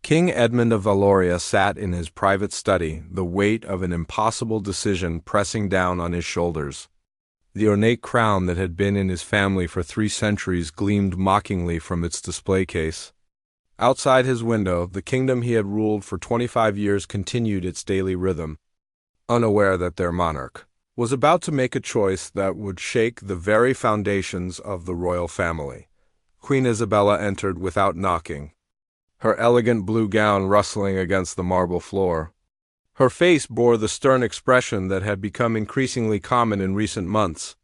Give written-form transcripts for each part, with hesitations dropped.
King Edmund of Valoria sat in his private study, the weight of an impossible decision pressing down on his shoulders. The ornate crown that had been in his family for 3 centuries gleamed mockingly from its display case. Outside his window, the kingdom he had ruled for 25 years continued its daily rhythm, unaware that their monarch was about to make a choice that would shake the very foundations of the royal family. Queen Isabella entered without knocking, her elegant blue gown rustling against the marble floor. Her face bore the stern expression that had become increasingly common in recent months.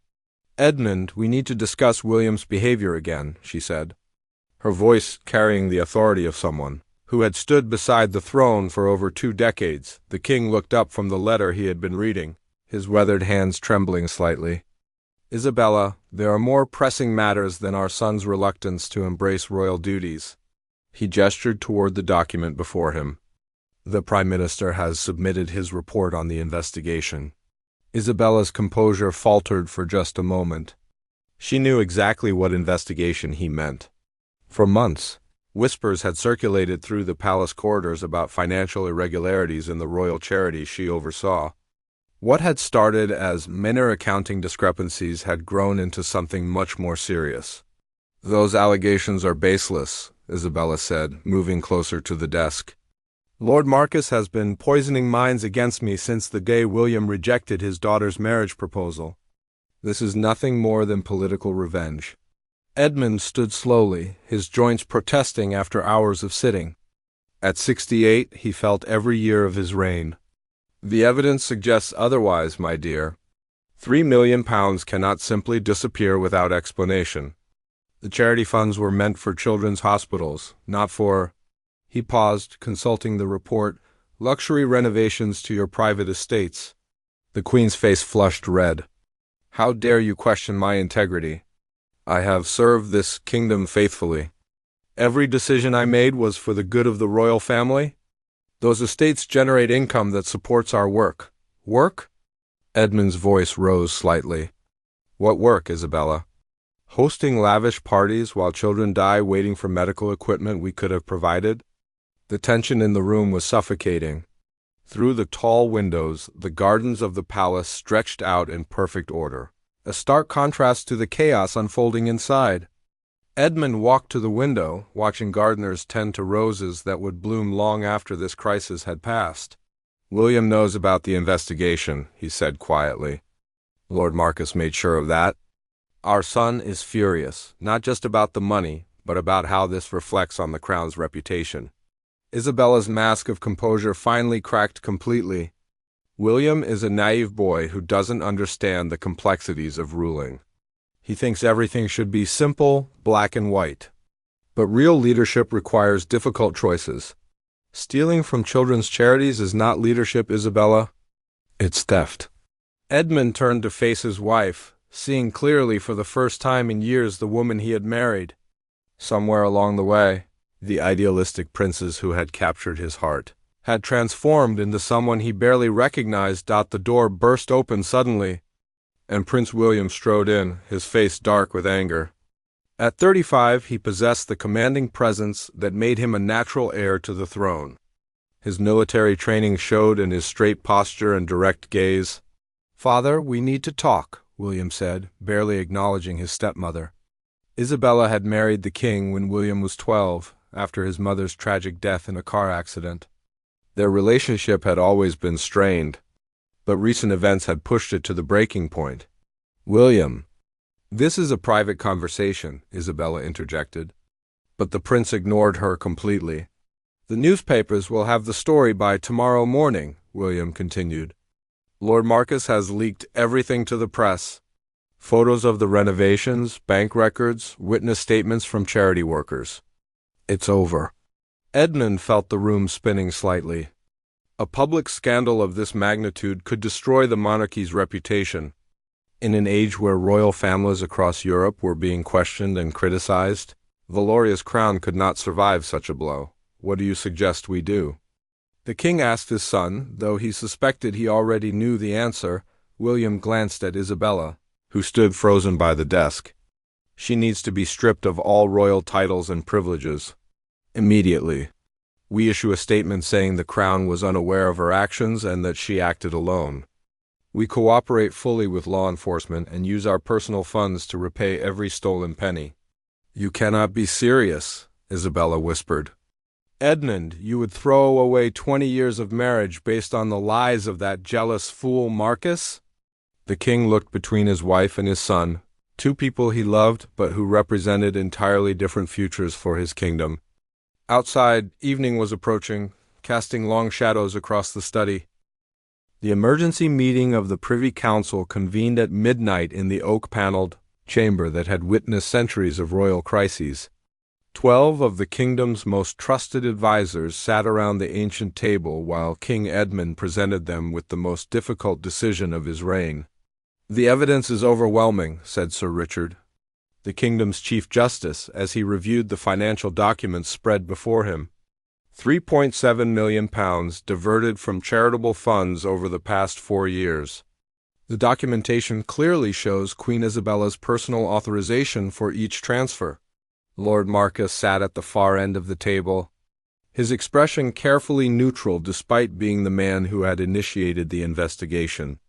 "Edmund, we need to discuss William's behavior again," she said, her voice carrying the authority of someone who had stood beside the throne for over 2 decades. The king looked up from the letter he had been reading, his weathered hands trembling slightly. "Isabella, there are more pressing matters than our son's reluctance to embrace royal duties." He gestured toward the document before him. "The Prime Minister has submitted his report on the investigation." Isabella's composure faltered for just a moment. She knew exactly what investigation he meant. For months, whispers had circulated through the palace corridors about financial irregularities in the royal charities she oversaw. What had started as minor accounting discrepancies had grown into something much more serious. "Those allegations are baseless," Isabella said, moving closer to the desk. "Lord Marcus has been poisoning minds against me since the day William rejected his daughter's marriage proposal. This is nothing more than political revenge." Edmund stood slowly, his joints protesting after hours of sitting. At 68, he felt every year of his reign. "The evidence suggests otherwise, my dear. £3 million cannot simply disappear without explanation. The charity funds were meant for children's hospitals, not for—" He paused, consulting the report. "Luxury renovations to your private estates." The Queen's face flushed red. "How dare you question my integrity? I have served this kingdom faithfully. Every decision I made was for the good of the royal family. Those estates generate income that supports our work." "Work?" Edmund's voice rose slightly. "What work, Isabella? Hosting lavish parties while children die waiting for medical equipment we could have provided?" The tension in the room was suffocating. Through the tall windows, the gardens of the palace stretched out in perfect order, a stark contrast to the chaos unfolding inside. Edmund walked to the window, watching gardeners tend to roses that would bloom long after this crisis had passed. "William knows about the investigation," he said quietly. "Lord Marcus made sure of that. Our son is furious, not just about the money, but about how this reflects on the crown's reputation." Isabella's mask of composure finally cracked completely. "William is a naive boy who doesn't understand the complexities of ruling. He thinks everything should be simple, black and white. But real leadership requires difficult choices. Stealing from children's charities is not leadership, Isabella. It's theft." Edmund turned to face his wife, seeing clearly for the first time in years the woman he had married. Somewhere along the way, the idealistic princess who had captured his heart had transformed into someone he barely recognized. The door burst open suddenly, and Prince William strode in, his face dark with anger. At 35, he possessed the commanding presence that made him a natural heir to the throne. His military training showed in his straight posture and direct gaze. "Father, we need to talk," William said, barely acknowledging his stepmother. Isabella had married the king when William was 12, after his mother's tragic death in a car accident. Their relationship had always been strained, but recent events had pushed it to the breaking point. "William." "This is a private conversation," Isabella interjected. But the prince ignored her completely. "The newspapers will have the story by tomorrow morning," William continued. "Lord Marcus has leaked everything to the press. Photos of the renovations, bank records, witness statements from charity workers. It's over." Edmund felt the room spinning slightly. A public scandal of this magnitude could destroy the monarchy's reputation. In an age where royal families across Europe were being questioned and criticized, Valoria's crown could not survive such a blow. "What do you suggest we do?" The king asked his son, though he suspected he already knew the answer. William glanced at Isabella, who stood frozen by the desk. "She needs to be stripped of all royal titles and privileges. Immediately." We issue a statement saying the Crown was unaware of her actions and that she acted alone. We cooperate fully with law enforcement and use our personal funds to repay every stolen penny." "You cannot be serious," Isabella whispered. "Edmund, you would throw away 20 years of marriage based on the lies of that jealous fool Marcus?" The king looked between his wife and his son, two people he loved but who represented entirely different futures for his kingdom. Outside, evening was approaching, casting long shadows across the study. The emergency meeting of the Privy Council convened at midnight in the oak-paneled chamber that had witnessed centuries of royal crises. 12 of the kingdom's most trusted advisers sat around the ancient table while King Edmund presented them with the most difficult decision of his reign. "The evidence is overwhelming," said Sir Richard, the kingdom's Chief Justice, as he reviewed the financial documents spread before him. £3.7 million diverted from charitable funds over the past 4 years. The documentation clearly shows Queen Isabella's personal authorization for each transfer. Lord Marcus sat at the far end of the table, his expression carefully neutral despite being the man who had initiated the investigation.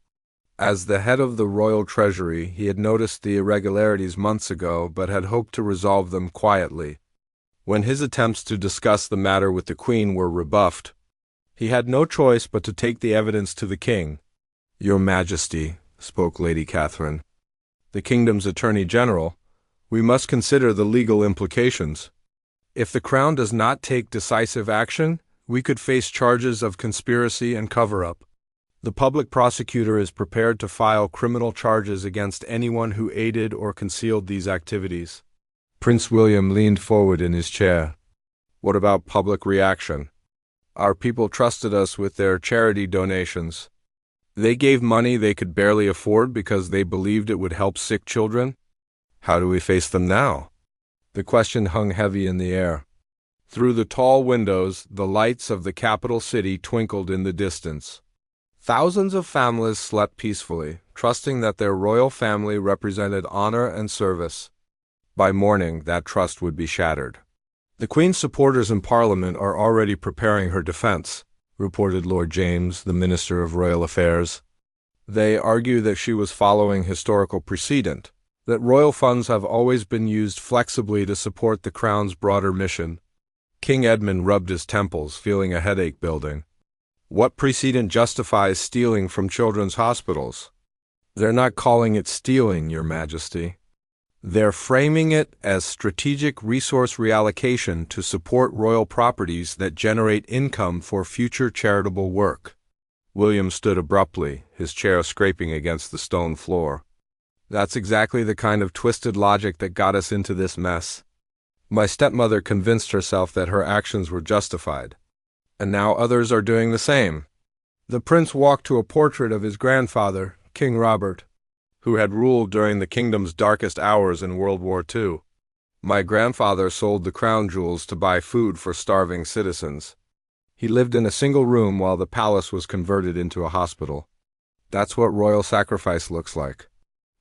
As the head of the royal treasury, he had noticed the irregularities months ago but had hoped to resolve them quietly. When his attempts to discuss the matter with the Queen were rebuffed, he had no choice but to take the evidence to the king. "Your Majesty," spoke Lady Catherine, the kingdom's Attorney General, "we must consider the legal implications. If the Crown does not take decisive action, we could face charges of conspiracy and cover-up. The public prosecutor is prepared to file criminal charges against anyone who aided or concealed these activities." Prince William leaned forward in his chair. "What about public reaction? Our people trusted us with their charity donations. They gave money they could barely afford because they believed it would help sick children. How do we face them now?" The question hung heavy in the air. Through the tall windows, the lights of the capital city twinkled in the distance. Thousands of families slept peacefully, trusting that their royal family represented honor and service. By morning, that trust would be shattered. "The Queen's supporters in Parliament are already preparing her defense," reported Lord James, the Minister of Royal Affairs. "They argue that she was following historical precedent, that royal funds have always been used flexibly to support the Crown's broader mission." King Edmund rubbed his temples, feeling a headache building. "What precedent justifies stealing from children's hospitals?" "They're not calling it stealing, Your Majesty. They're framing it as strategic resource reallocation to support royal properties that generate income for future charitable work." William stood abruptly, his chair scraping against the stone floor. "That's exactly the kind of twisted logic that got us into this mess. My stepmother convinced herself that her actions were justified, and now others are doing the same." The prince walked to a portrait of his grandfather, King Robert, who had ruled during the kingdom's darkest hours in World War II. "My grandfather sold the crown jewels to buy food for starving citizens. He lived in a single room while the palace was converted into a hospital. That's what royal sacrifice looks like."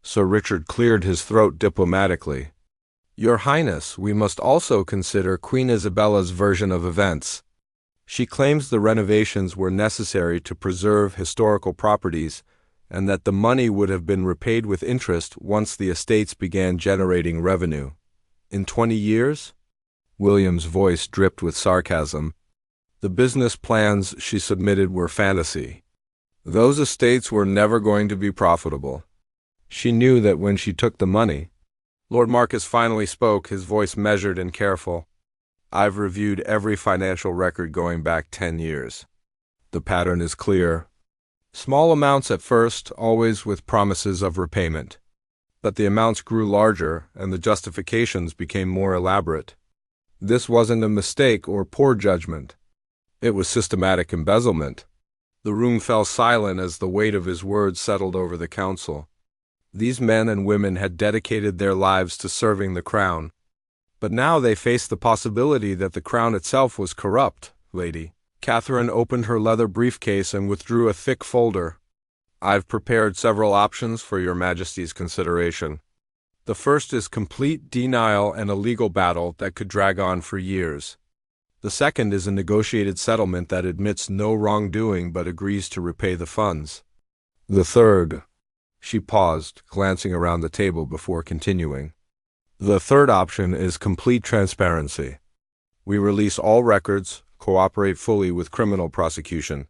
Sir Richard cleared his throat diplomatically. "Your Highness, we must also consider Queen Isabella's version of events. She claims the renovations were necessary to preserve historical properties and that the money would have been repaid with interest once the estates began generating revenue. In 20 years? William's voice dripped with sarcasm. The business plans she submitted were fantasy. Those estates were never going to be profitable. She knew that when she took the money. Lord Marcus finally spoke, his voice measured and careful. "I've reviewed every financial record going back 10 years. The pattern is clear. Small amounts at first, always with promises of repayment. But the amounts grew larger, and the justifications became more elaborate. This wasn't a mistake or poor judgment. It was systematic embezzlement." The room fell silent as the weight of his words settled over the council. These men and women had dedicated their lives to serving the crown. But now they faced the possibility that the crown itself was corrupt, Lady. Catherine opened her leather briefcase and withdrew a thick folder. "I've prepared several options for Your Majesty's consideration. The first is complete denial and a legal battle that could drag on for years. The second is a negotiated settlement that admits no wrongdoing but agrees to repay the funds. The third. She paused, glancing around the table before continuing. The third option is complete transparency. We release all records, cooperate fully with criminal prosecution,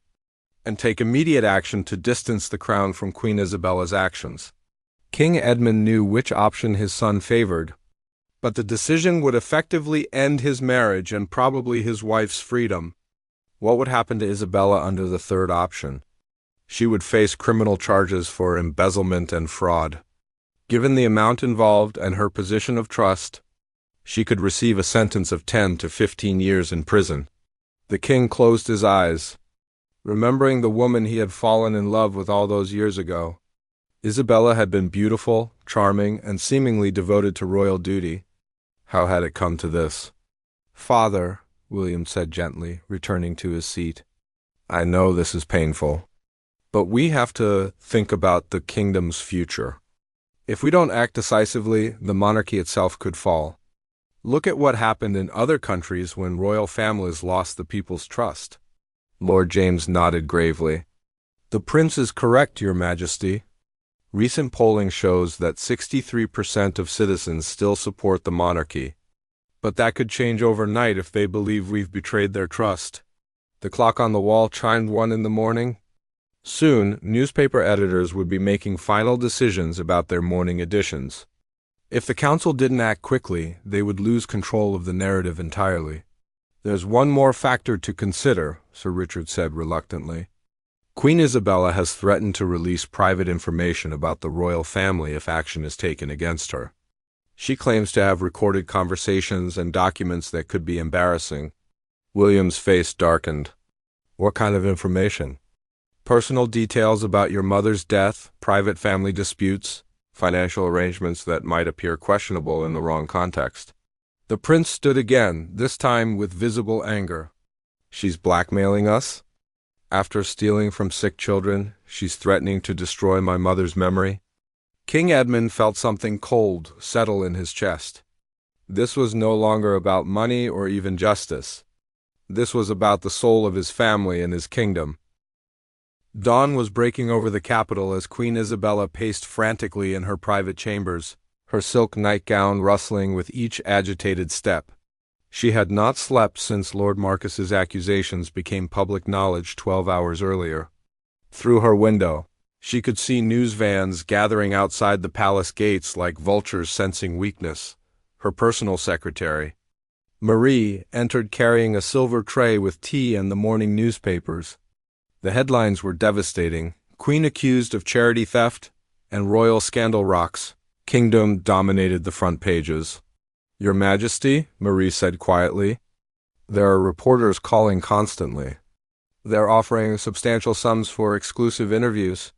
and take immediate action to distance the crown from Queen Isabella's actions. King Edmund knew which option his son favored, but the decision would effectively end his marriage and probably his wife's freedom. What would happen to Isabella under the third option? She would face criminal charges for embezzlement and fraud. Given the amount involved and her position of trust, she could receive a sentence of 10 to 15 years in prison. The king closed his eyes, remembering the woman he had fallen in love with all those years ago. Isabella had been beautiful, charming, and seemingly devoted to royal duty. How had it come to this? "Father," William said gently, returning to his seat, "I know this is painful, but we have to think about the kingdom's future. If we don't act decisively, the monarchy itself could fall. Look at what happened in other countries when royal families lost the people's trust." Lord James nodded gravely. "The prince is correct, Your Majesty. Recent polling shows that 63% of citizens still support the monarchy. But that could change overnight if they believe we've betrayed their trust." The clock on the wall chimed 1 in the morning. Soon, newspaper editors would be making final decisions about their morning editions. If the council didn't act quickly, they would lose control of the narrative entirely. "There's one more factor to consider," Sir Richard said reluctantly. "Queen Isabella has threatened to release private information about the royal family if action is taken against her. She claims to have recorded conversations and documents that could be embarrassing." William's face darkened. "What kind of information?" "Personal details about your mother's death, private family disputes, financial arrangements that might appear questionable in the wrong context." The prince stood again, this time with visible anger. "She's blackmailing us? After stealing from sick children, she's threatening to destroy my mother's memory?" King Edmund felt something cold settle in his chest. This was no longer about money or even justice. This was about the soul of his family and his kingdom. Dawn was breaking over the capital as Queen Isabella paced frantically in her private chambers, her silk nightgown rustling with each agitated step. She had not slept since Lord Marcus's accusations became public knowledge 12 hours earlier. Through her window, she could see news vans gathering outside the palace gates like vultures sensing weakness. Her personal secretary, Marie, entered carrying a silver tray with tea and the morning newspapers. The headlines were devastating: Queen accused of charity theft, and royal scandal rocks. Kingdom dominated the front pages. "Your Majesty," Marie said quietly, "there are reporters calling constantly. They're offering substantial sums for exclusive interviews."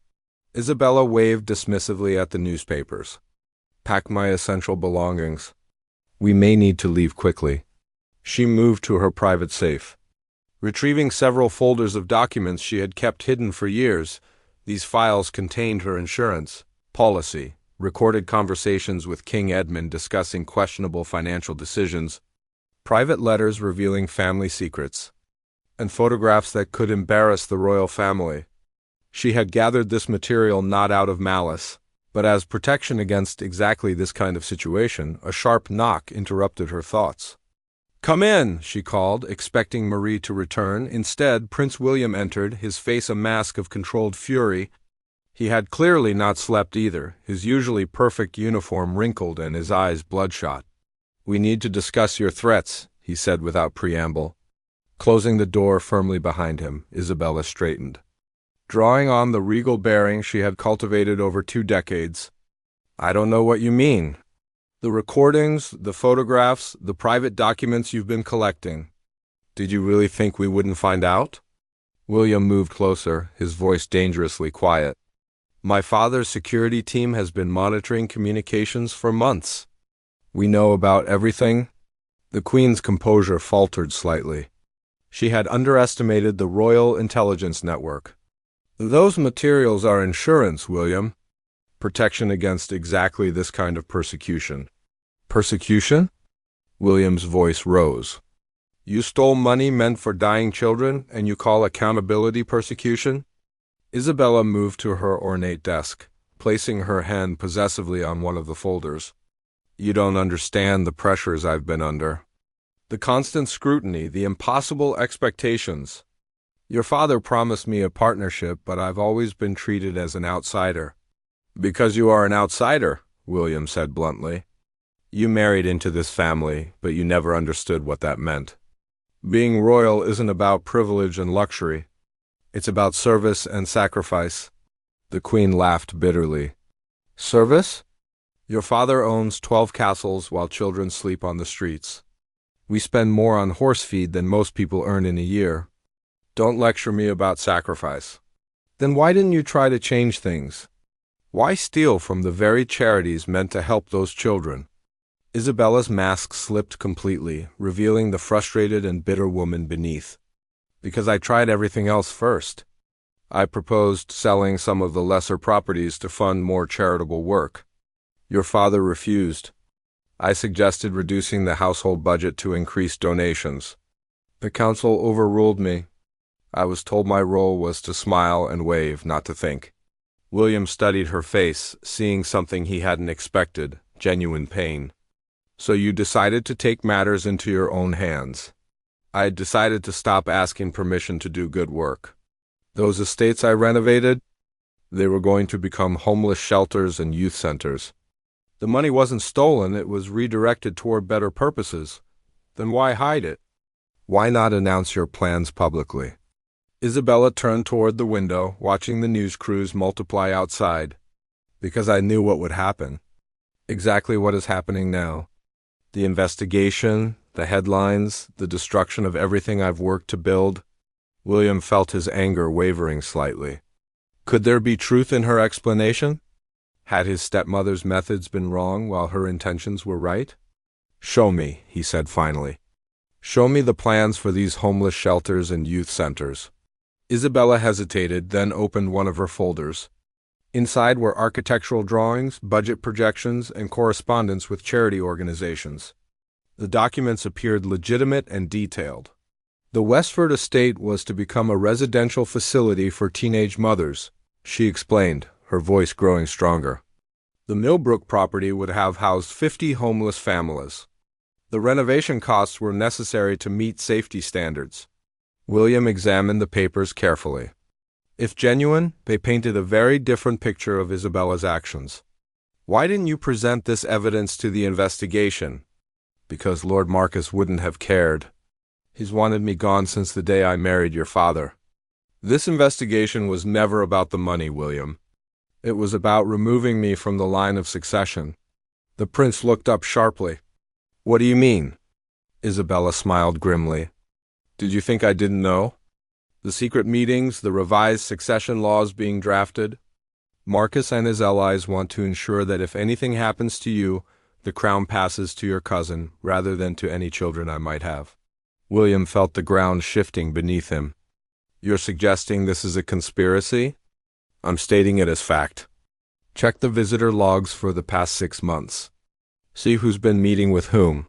Isabella waved dismissively at the newspapers. "Pack my essential belongings. We may need to leave quickly." She moved to her private safe. Retrieving several folders of documents she had kept hidden for years, these files contained her insurance policy, recorded conversations with King Edmund discussing questionable financial decisions, private letters revealing family secrets, and photographs that could embarrass the royal family. She had gathered this material not out of malice, but as protection against exactly this kind of situation. A sharp knock interrupted her thoughts. "Come in," she called, expecting Marie to return. Instead, Prince William entered, his face a mask of controlled fury. He had clearly not slept either, his usually perfect uniform wrinkled and his eyes bloodshot. "We need to discuss your threats," he said without preamble. Closing the door firmly behind him, Isabella straightened, drawing on the regal bearing she had cultivated over 2 decades. "I don't know what you mean." "The recordings, the photographs, the private documents you've been collecting. Did you really think we wouldn't find out?" William moved closer, his voice dangerously quiet. "My father's security team has been monitoring communications for months. We know about everything." The Queen's composure faltered slightly. She had underestimated the Royal Intelligence Network. "Those materials are insurance, William. Protection against exactly this kind of persecution." "Persecution?" William's voice rose. You stole money meant for dying children, and you call accountability persecution? Isabella moved to her ornate desk, placing her hand possessively on one of the folders. You don't understand the pressures I've been under. The constant scrutiny, the impossible expectations. Your father promised me a partnership, but I've always been treated as an outsider. Because you are an outsider, William said bluntly. You married into this family, but you never understood what that meant. Being royal isn't about privilege and luxury. It's about service and sacrifice. The Queen laughed bitterly. Service? Your father owns 12 castles while children sleep on the streets. We spend more on horse feed than most people earn in a year. Don't lecture me about sacrifice. Then why didn't you try to change things? Why steal from the very charities meant to help those children? Isabella's mask slipped completely, revealing the frustrated and bitter woman beneath. Because I tried everything else first. I proposed selling some of the lesser properties to fund more charitable work. Your father refused. I suggested reducing the household budget to increase donations. The council overruled me. I was told my role was to smile and wave, not to think. William studied her face, seeing something he hadn't expected, genuine pain. So you decided to take matters into your own hands. I had decided to stop asking permission to do good work. Those estates I renovated, they were going to become homeless shelters and youth centers. The money wasn't stolen, it was redirected toward better purposes. Then why hide it? Why not announce your plans publicly? Isabella turned toward the window, watching the news crews multiply outside. Because I knew what would happen. Exactly what is happening now. The investigation, the headlines, the destruction of everything I've worked to build. William felt his anger wavering slightly. Could there be truth in her explanation? Had his stepmother's methods been wrong while her intentions were right? Show me, he said finally. Show me the plans for these homeless shelters and youth centers. Isabella hesitated, then opened one of her folders. Inside were architectural drawings, budget projections, and correspondence with charity organizations. The documents appeared legitimate and detailed. The Westford estate was to become a residential facility for teenage mothers, she explained, her voice growing stronger. The Millbrook property would have housed 50 homeless families. The renovation costs were necessary to meet safety standards. William examined the papers carefully. If genuine, they painted a very different picture of Isabella's actions. Why didn't you present this evidence to the investigation? Because Lord Marcus wouldn't have cared. He's wanted me gone since the day I married your father. This investigation was never about the money, William. It was about removing me from the line of succession. The prince looked up sharply. What do you mean? Isabella smiled grimly. Did you think I didn't know? The secret meetings, the revised succession laws being drafted. Marcus and his allies want to ensure that if anything happens to you, the crown passes to your cousin rather than to any children I might have. William felt the ground shifting beneath him. You're suggesting this is a conspiracy? I'm stating it as fact. Check the visitor logs for the past 6 months. See who's been meeting with whom.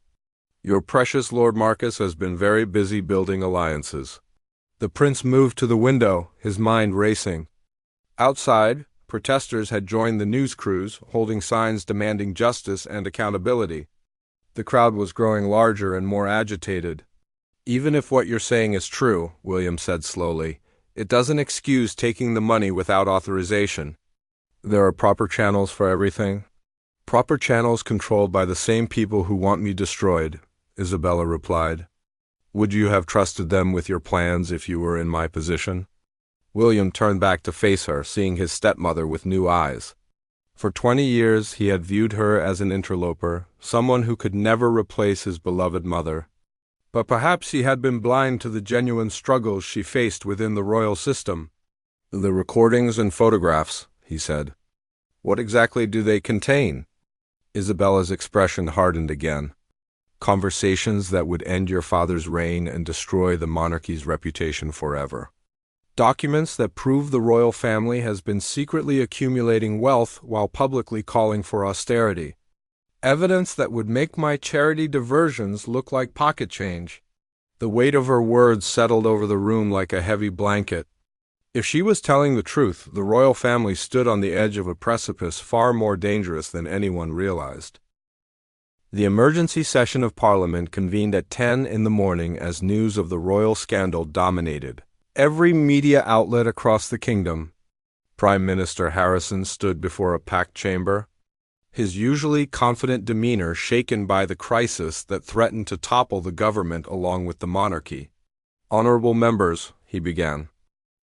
Your precious Lord Marcus has been very busy building alliances. The prince moved to the window, his mind racing. Outside, protesters had joined the news crews, holding signs demanding justice and accountability. The crowd was growing larger and more agitated. Even if what you're saying is true, William said slowly, it doesn't excuse taking the money without authorization. There are proper channels for everything. Proper channels controlled by the same people who want me destroyed, Isabella replied. Would you have trusted them with your plans if you were in my position? William turned back to face her, seeing his stepmother with new eyes. For 20 years he had viewed her as an interloper, someone who could never replace his beloved mother. But perhaps he had been blind to the genuine struggles she faced within the royal system. The recordings and photographs, he said. What exactly do they contain? Isabella's expression hardened again. Conversations that would end your father's reign and destroy the monarchy's reputation forever. Documents that prove the royal family has been secretly accumulating wealth while publicly calling for austerity. Evidence that would make my charity diversions look like pocket change. The weight of her words settled over the room like a heavy blanket. If she was telling the truth, the royal family stood on the edge of a precipice far more dangerous than anyone realized. The emergency session of Parliament convened at 10 in the morning as news of the royal scandal dominated every media outlet across the kingdom. Prime Minister Harrison stood before a packed chamber, his usually confident demeanor shaken by the crisis that threatened to topple the government along with the monarchy. "Honorable members," he began,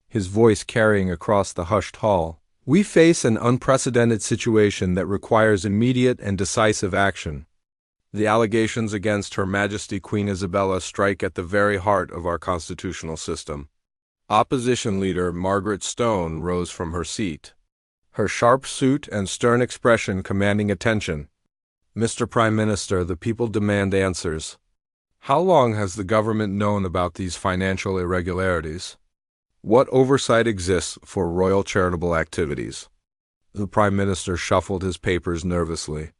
his voice carrying across the hushed hall, "we face an unprecedented situation that requires immediate and decisive action. The allegations against Her Majesty Queen Isabella strike at the very heart of our constitutional system." Opposition leader Margaret Stone rose from her seat, her sharp suit and stern expression commanding attention. "Mr. Prime Minister, the people demand answers. How long has the government known about these financial irregularities? What oversight exists for royal charitable activities?" The Prime Minister shuffled his papers nervously.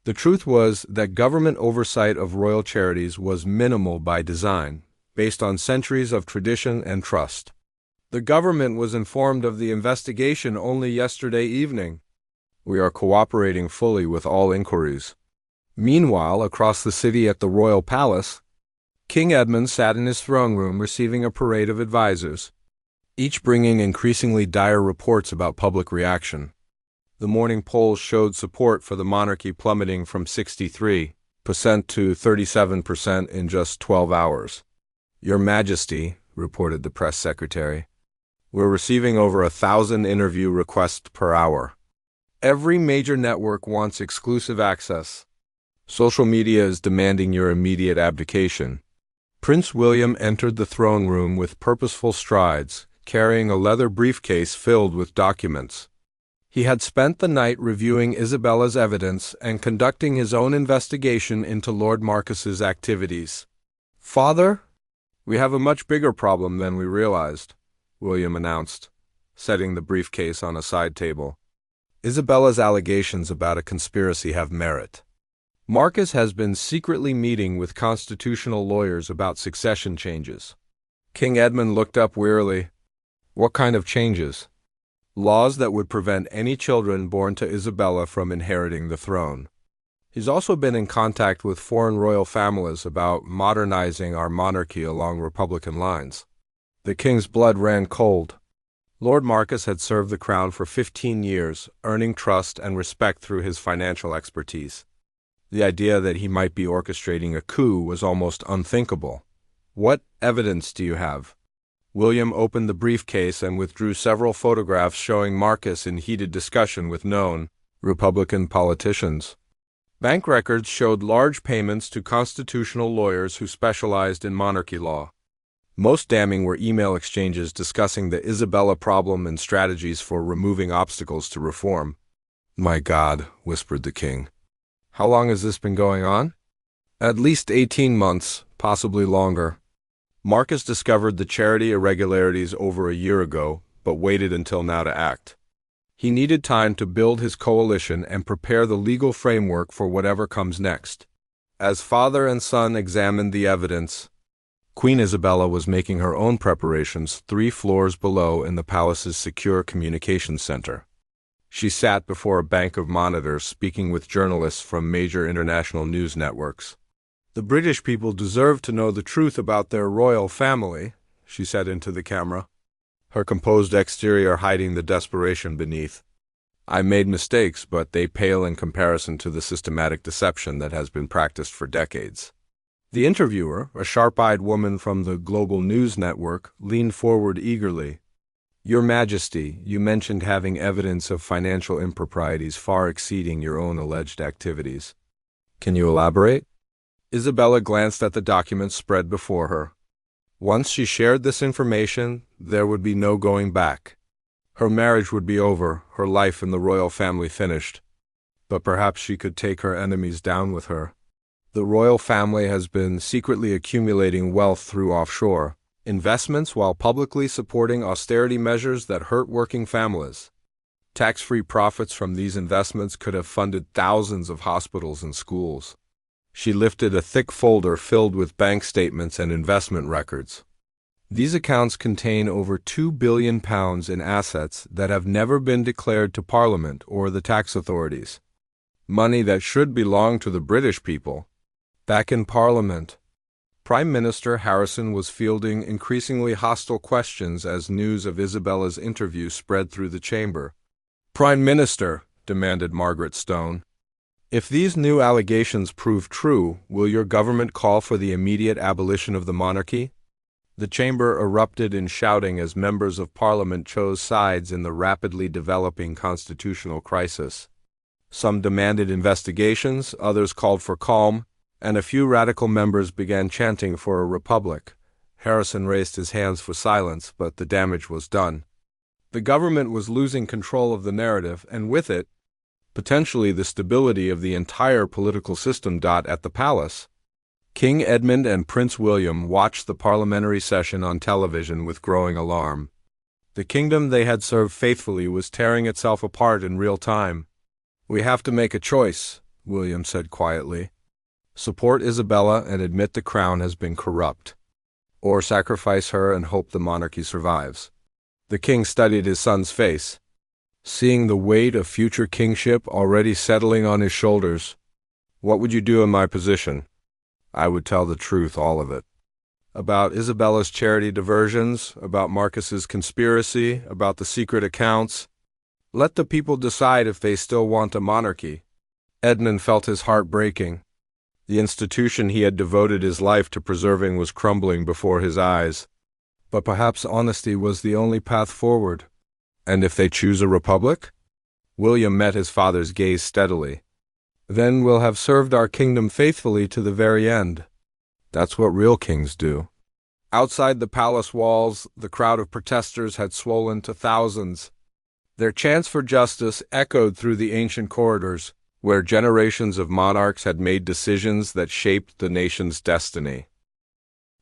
The truth was that government oversight of royal charities was minimal by design, based on centuries of tradition and trust. The government was informed of the investigation only yesterday evening. "We are cooperating fully with all inquiries." Meanwhile, across the city at the royal palace, King Edmund sat in his throne room receiving a parade of advisors, each bringing increasingly dire reports about public reaction. The morning polls showed support for the monarchy plummeting from 63% to 37% in just 12 hours. "Your Majesty," reported the press secretary, "we're receiving over 1,000 interview requests per hour. Every major network wants exclusive access. Social media is demanding your immediate abdication." Prince William entered the throne room with purposeful strides, carrying a leather briefcase filled with documents. He had spent the night reviewing Isabella's evidence and conducting his own investigation into Lord Marcus's activities. "Father, we have a much bigger problem than we realized," William announced, setting the briefcase on a side table. "Isabella's allegations about a conspiracy have merit. Marcus has been secretly meeting with constitutional lawyers about succession changes." King Edmund looked up wearily. "What kind of changes?" "Laws that would prevent any children born to Isabella from inheriting the throne. He's also been in contact with foreign royal families about modernizing our monarchy along Republican lines." The king's blood ran cold. Lord Marcus had served the crown for 15 years, earning trust and respect through his financial expertise. The idea that he might be orchestrating a coup was almost unthinkable. "What evidence do you have?" William opened the briefcase and withdrew several photographs showing Marcus in heated discussion with known Republican politicians. Bank records showed large payments to constitutional lawyers who specialized in monarchy law. Most damning were email exchanges discussing the Isabella problem and strategies for removing obstacles to reform. "My God," whispered the king. "How long has this been going on?" "At least 18 months, possibly longer. Marcus discovered the charity irregularities over a year ago, but waited until now to act. He needed time to build his coalition and prepare the legal framework for whatever comes next." As father and son examined the evidence, Queen Isabella was making her own preparations 3 floors below in the palace's secure communications center. She sat before a bank of monitors speaking with journalists from major international news networks. "The British people deserve to know the truth about their royal family," she said into the camera, her composed exterior hiding the desperation beneath. "I made mistakes, but they pale in comparison to the systematic deception that has been practiced for decades." The interviewer, a sharp-eyed woman from the Global News Network, leaned forward eagerly. "Your Majesty, you mentioned having evidence of financial improprieties far exceeding your own alleged activities. Can you elaborate?" Isabella glanced at the documents spread before her. Once she shared this information, there would be no going back. Her marriage would be over, her life in the royal family finished. But perhaps she could take her enemies down with her. The royal family has been secretly accumulating wealth through offshore investments while publicly supporting austerity measures that hurt working families. Tax-free profits from these investments could have funded thousands of hospitals and schools. She lifted a thick folder filled with bank statements and investment records. These accounts contain over £2 billion in assets that have never been declared to Parliament or the tax authorities. Money that should belong to the British people. Back in Parliament, Prime Minister Harrison was fielding increasingly hostile questions as news of Isabella's interview spread through the chamber. "Prime Minister," demanded Margaret Stone, "if these new allegations prove true, will your government call for the immediate abolition of the monarchy?" The chamber erupted in shouting as members of Parliament chose sides in the rapidly developing constitutional crisis. Some demanded investigations, others called for calm, and a few radical members began chanting for a republic. Harrison raised his hands for silence, but the damage was done. The government was losing control of the narrative, and with it, potentially the stability of the entire political system. At the palace, King Edmund and Prince William watched the parliamentary session on television with growing alarm. The kingdom they had served faithfully was tearing itself apart in real time. "We have to make a choice," William said quietly. "Support Isabella and admit the crown has been corrupt, or sacrifice her and hope the monarchy survives." The king studied his son's face, seeing the weight of future kingship already settling on his shoulders. "What would you do in my position?" "I would tell the truth, all of it. About Isabella's charity diversions, about Marcus's conspiracy, about the secret accounts. Let the people decide if they still want a monarchy." Edmund felt his heart breaking. The institution he had devoted his life to preserving was crumbling before his eyes. But perhaps honesty was the only path forward. "And if they choose a republic?" William met his father's gaze steadily. "Then we'll have served our kingdom faithfully to the very end." "That's what real kings do." Outside the palace walls, the crowd of protesters had swollen to thousands. Their chants for justice echoed through the ancient corridors, where generations of monarchs had made decisions that shaped the nation's destiny.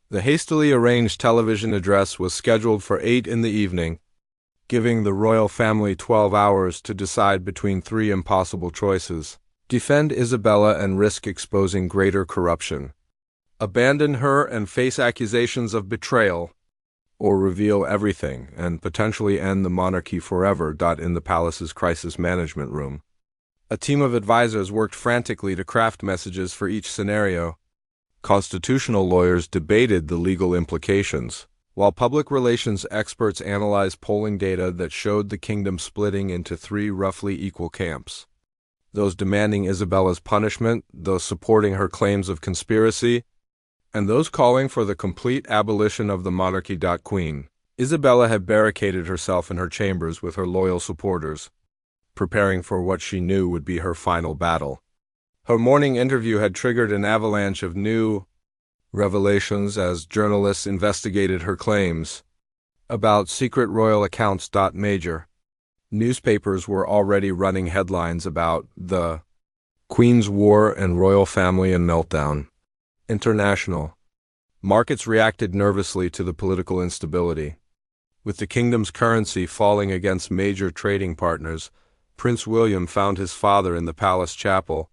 The hastily arranged television address was scheduled for 8 in the evening, giving the royal family 12 hours to decide between 3 impossible choices: defend Isabella and risk exposing greater corruption, abandon her and face accusations of betrayal, or reveal everything and potentially end the monarchy forever. In the palace's crisis management room, a team of advisors worked frantically to craft messages for each scenario. Constitutional lawyers debated the legal implications, while public relations experts analyzed polling data that showed the kingdom splitting into 3 roughly equal camps: those demanding Isabella's punishment, those supporting her claims of conspiracy, and those calling for the complete abolition of the monarchy. Queen Isabella had barricaded herself in her chambers with her loyal supporters, preparing for what she knew would be her final battle. Her morning interview had triggered an avalanche of new revelations as journalists investigated her claims about secret royal accounts. Major newspapers were already running headlines about the Queen's War and Royal Family and Meltdown. International markets reacted nervously to the political instability. With the kingdom's currency falling against major trading partners, Prince William found his father in the palace chapel,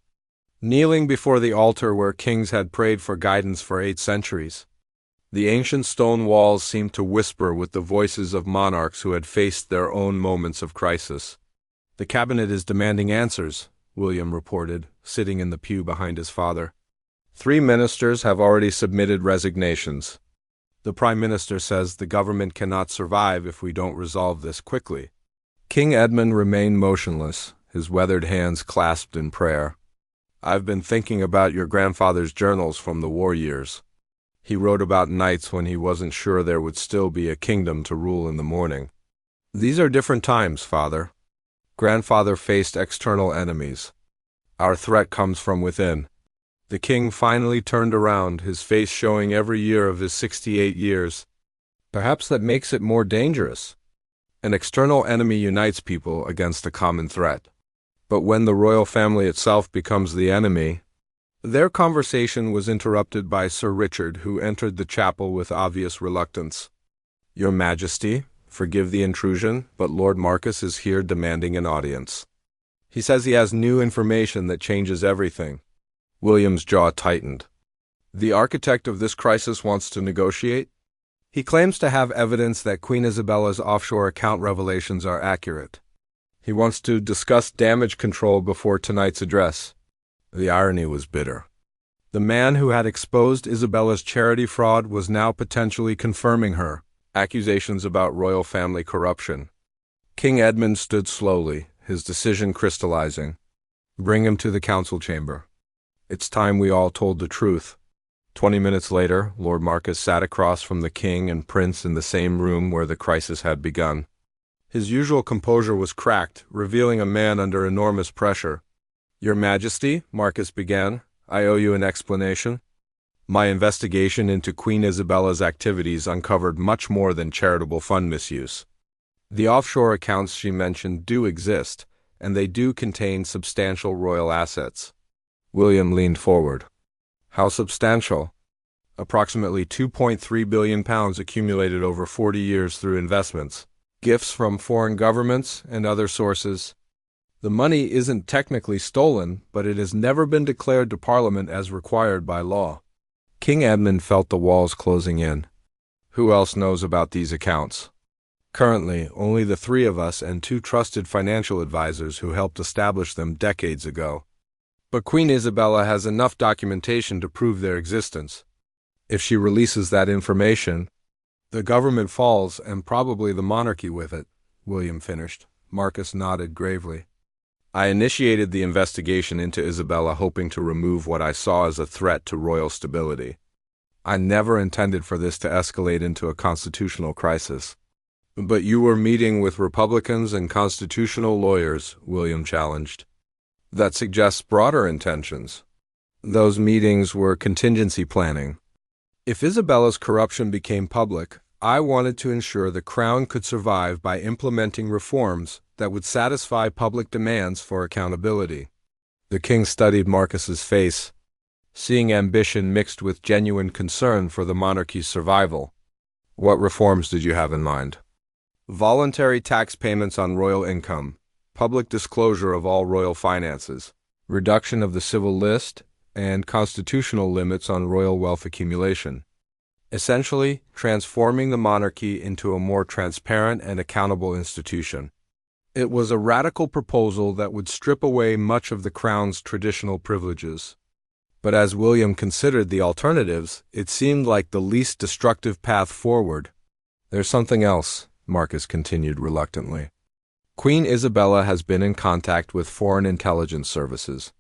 kneeling before the altar where kings had prayed for guidance for 8 centuries. The ancient stone walls seemed to whisper with the voices of monarchs who had faced their own moments of crisis. "The cabinet is demanding answers," William reported, sitting in the pew behind his father. 3 ministers have already submitted resignations. The Prime Minister says the government cannot survive if we don't resolve this quickly. King Edmund remained motionless, his weathered hands clasped in prayer. "I've been thinking about your grandfather's journals from the war years. He wrote about nights when he wasn't sure there would still be a kingdom to rule in the morning. These are different times, Father. Grandfather faced external enemies. Our threat comes from within." The king finally turned around, his face showing every year of his 68 years. "Perhaps that makes it more dangerous. An external enemy unites people against a common threat. But when the royal family itself becomes the enemy—" Their conversation was interrupted by Sir Richard, who entered the chapel with obvious reluctance. "Your Majesty, forgive the intrusion, but Lord Marcus is here demanding an audience. He says he has new information that changes everything." William's jaw tightened. The architect of this crisis wants to negotiate? He claims to have evidence that Queen Isabella's offshore account revelations are accurate. He wants to discuss damage control before tonight's address. The irony was bitter. The man who had exposed Isabella's charity fraud was now potentially confirming her accusations about royal family corruption. King Edmund stood slowly, his decision crystallizing. Bring him to the council chamber. It's time we all told the truth. 20 minutes later, Lord Marcus sat across from the king and prince in the same room where the crisis had begun. His usual composure was cracked, revealing a man under enormous pressure. "Your Majesty," Marcus began, "I owe you an explanation. My investigation into Queen Isabella's activities uncovered much more than charitable fund misuse. The offshore accounts she mentioned do exist, and they do contain substantial royal assets." William leaned forward. "How substantial?" "Approximately £2.3 billion accumulated over 40 years through investments, gifts from foreign governments, and other sources. The money isn't technically stolen, but it has never been declared to Parliament as required by law." King Edmund felt the walls closing in. "Who else knows about these accounts?" "Currently, only the three of us and two trusted financial advisors who helped establish them decades ago. But Queen Isabella has enough documentation to prove their existence. If she releases that information, the government falls and probably the monarchy with it," William finished. Marcus nodded gravely. "I initiated the investigation into Isabella hoping to remove what I saw as a threat to royal stability. I never intended for this to escalate into a constitutional crisis." "But you were meeting with Republicans and constitutional lawyers," William challenged. "That suggests broader intentions." "Those meetings were contingency planning. If Isabella's corruption became public, I wanted to ensure the crown could survive by implementing reforms that would satisfy public demands for accountability." The king studied Marcus's face, seeing ambition mixed with genuine concern for the monarchy's survival. "What reforms did you have in mind?" "Voluntary tax payments on royal income, public disclosure of all royal finances, reduction of the civil list, and constitutional limits on royal wealth accumulation. Essentially, transforming the monarchy into a more transparent and accountable institution." It was a radical proposal that would strip away much of the crown's traditional privileges. But as William considered the alternatives, it seemed like the least destructive path forward. "There's something else," Marcus continued reluctantly. "Queen Isabella has been in contact with foreign intelligence services.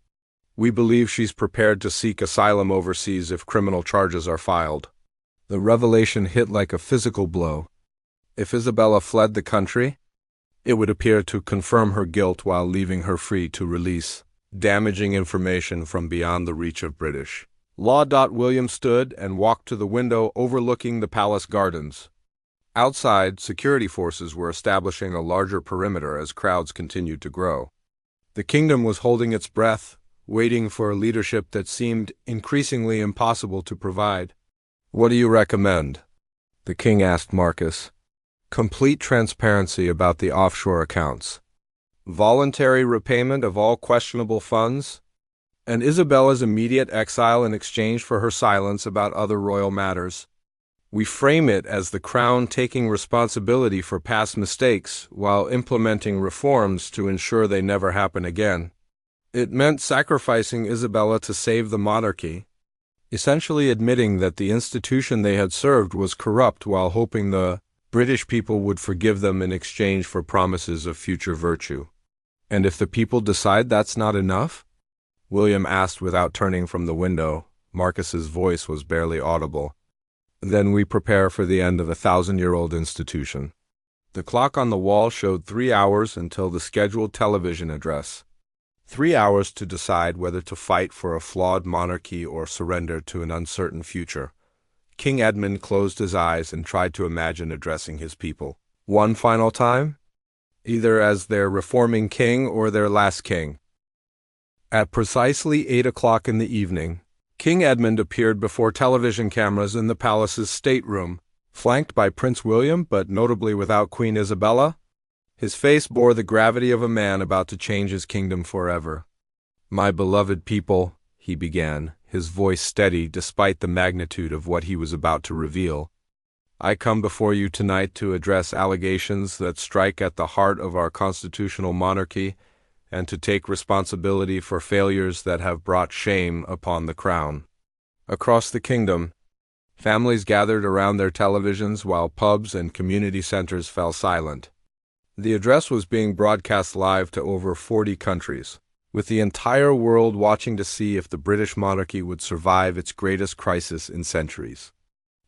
We believe she's prepared to seek asylum overseas if criminal charges are filed." The revelation hit like a physical blow. If Isabella fled the country, it would appear to confirm her guilt while leaving her free to release damaging information from beyond the reach of British law. William stood and walked to the window overlooking the palace gardens. Outside, security forces were establishing a larger perimeter as crowds continued to grow. The kingdom was holding its breath, waiting for a leadership that seemed increasingly impossible to provide. "What do you recommend?" the king asked Marcus. "Complete transparency about the offshore accounts, voluntary repayment of all questionable funds, and Isabella's immediate exile in exchange for her silence about other royal matters. We frame it as the crown taking responsibility for past mistakes while implementing reforms to ensure they never happen again." It meant sacrificing Isabella to save the monarchy, essentially admitting that the institution they had served was corrupt while hoping the British people would forgive them in exchange for promises of future virtue. "And if the people decide that's not enough?" William asked without turning from the window. Marcus's voice was barely audible. "Then we prepare for the end of a 1,000-year-old institution." The clock on the wall showed 3 hours until the scheduled television address. 3 hours to decide whether to fight for a flawed monarchy or surrender to an uncertain future. King Edmund closed his eyes and tried to imagine addressing his people one final time, either as their reforming king or their last king. At precisely 8 o'clock in the evening, King Edmund appeared before television cameras in the palace's stateroom, flanked by Prince William but notably without Queen Isabella. His face bore the gravity of a man about to change his kingdom forever. "My beloved people," he began, his voice steady despite the magnitude of what he was about to reveal. "I come before you tonight to address allegations that strike at the heart of our constitutional monarchy and to take responsibility for failures that have brought shame upon the crown." Across the kingdom, families gathered around their televisions while pubs and community centers fell silent. The address was being broadcast live to over 40 countries, with the entire world watching to see if the British monarchy would survive its greatest crisis in centuries.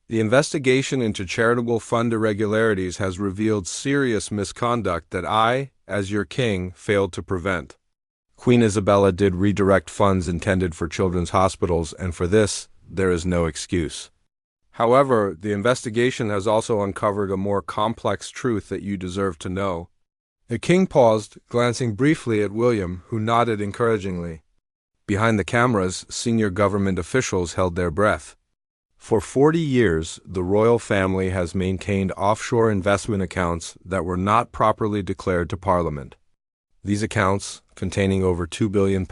The investigation into charitable fund irregularities has revealed serious misconduct that I, as your king, failed to prevent. Queen Isabella did redirect funds intended for children's hospitals, and for this, there is no excuse. However, the investigation has also uncovered a more complex truth that you deserve to know. The king paused, glancing briefly at William, who nodded encouragingly. Behind the cameras, senior government officials held their breath. For 40 years, the royal family has maintained offshore investment accounts that were not properly declared to Parliament. These accounts, containing over £2 billion,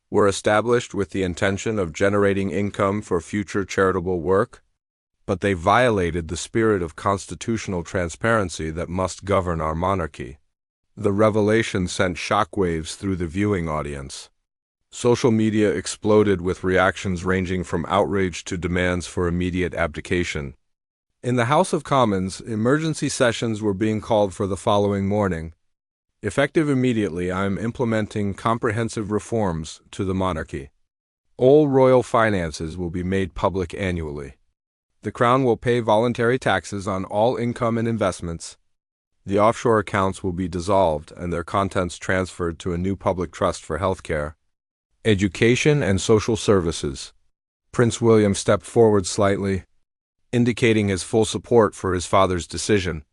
were established with the intention of generating income for future charitable work, but they violated the spirit of constitutional transparency that must govern our monarchy. The revelation sent shockwaves through the viewing audience. Social media exploded with reactions ranging from outrage to demands for immediate abdication. In the House of Commons, emergency sessions were being called for the following morning. Effective immediately, I am implementing comprehensive reforms to the monarchy. All royal finances will be made public annually. The Crown will pay voluntary taxes on all income and investments. The offshore accounts will be dissolved and their contents transferred to a new public trust for healthcare, education, and social services. Prince William stepped forward slightly, indicating his full support for his father's decision.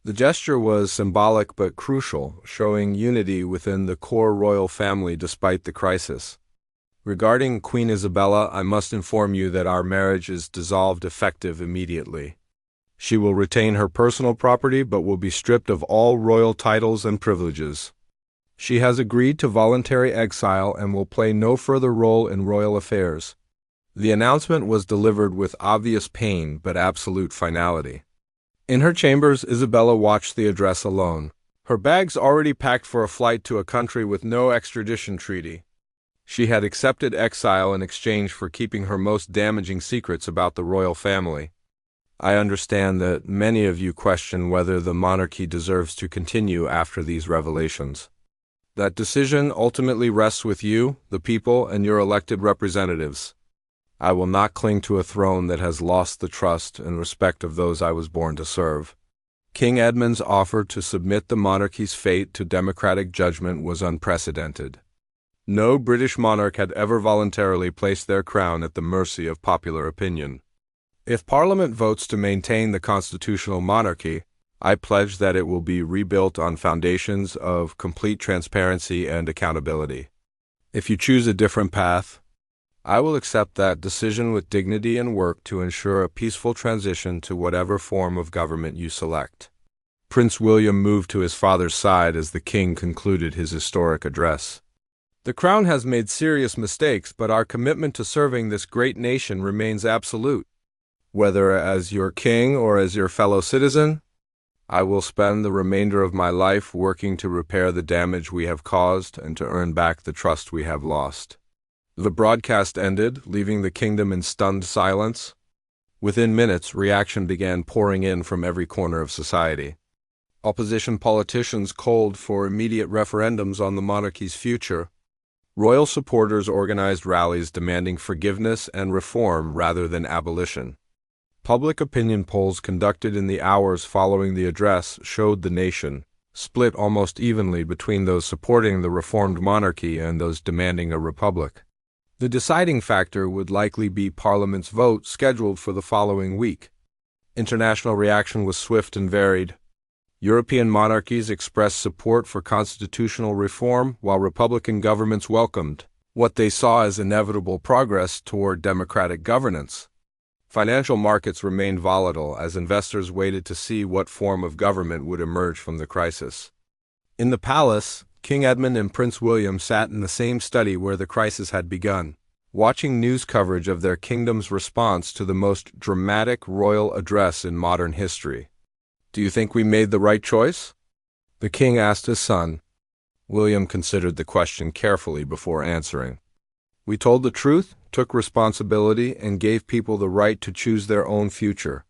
The gesture was symbolic but crucial, showing unity within the core royal family despite the crisis. Regarding Queen Isabella, I must inform you that our marriage is dissolved effective immediately. She will retain her personal property but will be stripped of all royal titles and privileges. She has agreed to voluntary exile and will play no further role in royal affairs. The announcement was delivered with obvious pain but absolute finality. In her chambers, Isabella watched the address alone. Her bags already packed for a flight to a country with no extradition treaty. She had accepted exile in exchange for keeping her most damaging secrets about the royal family. I understand that many of you question whether the monarchy deserves to continue after these revelations. That decision ultimately rests with you, the people, and your elected representatives. I will not cling to a throne that has lost the trust and respect of those I was born to serve. King Edmund's offer to submit the monarchy's fate to democratic judgment was unprecedented. No British monarch had ever voluntarily placed their crown at the mercy of popular opinion. If Parliament votes to maintain the constitutional monarchy, I pledge that it will be rebuilt on foundations of complete transparency and accountability. If you choose a different path, I will accept that decision with dignity and work to ensure a peaceful transition to whatever form of government you select. Prince William moved to his father's side as the king concluded his historic address. The Crown has made serious mistakes, but our commitment to serving this great nation remains absolute. Whether as your king or as your fellow citizen, I will spend the remainder of my life working to repair the damage we have caused and to earn back the trust we have lost. The broadcast ended, leaving the kingdom in stunned silence. Within minutes, reaction began pouring in from every corner of society. Opposition politicians called for immediate referendums on the monarchy's future. Royal supporters organized rallies demanding forgiveness and reform rather than abolition. Public opinion polls conducted in the hours following the address showed the nation split almost evenly between those supporting the reformed monarchy and those demanding a republic. The deciding factor would likely be Parliament's vote scheduled for the following week. International reaction was swift and varied. European monarchies expressed support for constitutional reform, while Republican governments welcomed what they saw as inevitable progress toward democratic governance. Financial markets remained volatile as investors waited to see what form of government would emerge from the crisis. In the palace, King Edmund and Prince William sat in the same study where the crisis had begun, watching news coverage of their kingdom's response to the most dramatic royal address in modern history. "Do you think we made the right choice?" the king asked his son. William considered the question carefully before answering. "We told the truth, took responsibility, and gave people the right to choose their own future.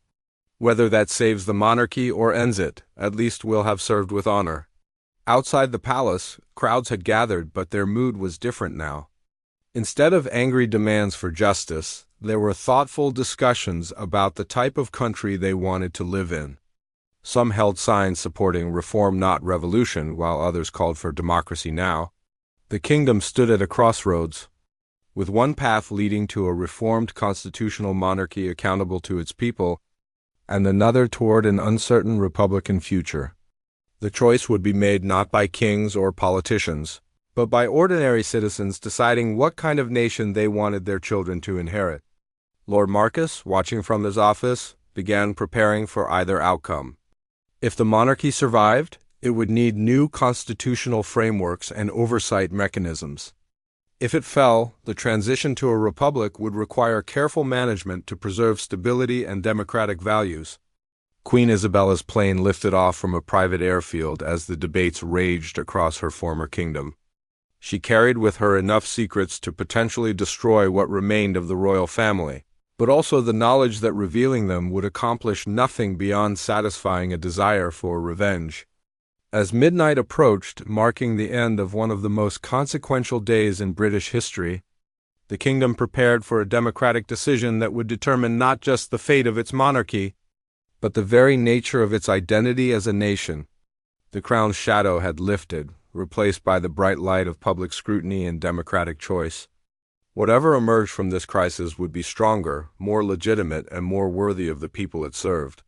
Whether that saves the monarchy or ends it, at least we'll have served with honor." Outside the palace, crowds had gathered, but their mood was different now. Instead of angry demands for justice, there were thoughtful discussions about the type of country they wanted to live in. Some held signs supporting reform, not revolution, while others called for democracy now. The kingdom stood at a crossroads, with one path leading to a reformed constitutional monarchy accountable to its people, and another toward an uncertain republican future. The choice would be made not by kings or politicians, but by ordinary citizens deciding what kind of nation they wanted their children to inherit. Lord Marcus, watching from his office, began preparing for either outcome. If the monarchy survived, it would need new constitutional frameworks and oversight mechanisms. If it fell, the transition to a republic would require careful management to preserve stability and democratic values. Queen Isabella's plane lifted off from a private airfield as the debates raged across her former kingdom. She carried with her enough secrets to potentially destroy what remained of the royal family, but also the knowledge that revealing them would accomplish nothing beyond satisfying a desire for revenge. As midnight approached, marking the end of one of the most consequential days in British history, the kingdom prepared for a democratic decision that would determine not just the fate of its monarchy, but the very nature of its identity as a nation. The crown's shadow had lifted, replaced by the bright light of public scrutiny and democratic choice. Whatever emerged from this crisis would be stronger, more legitimate, and more worthy of the people it served.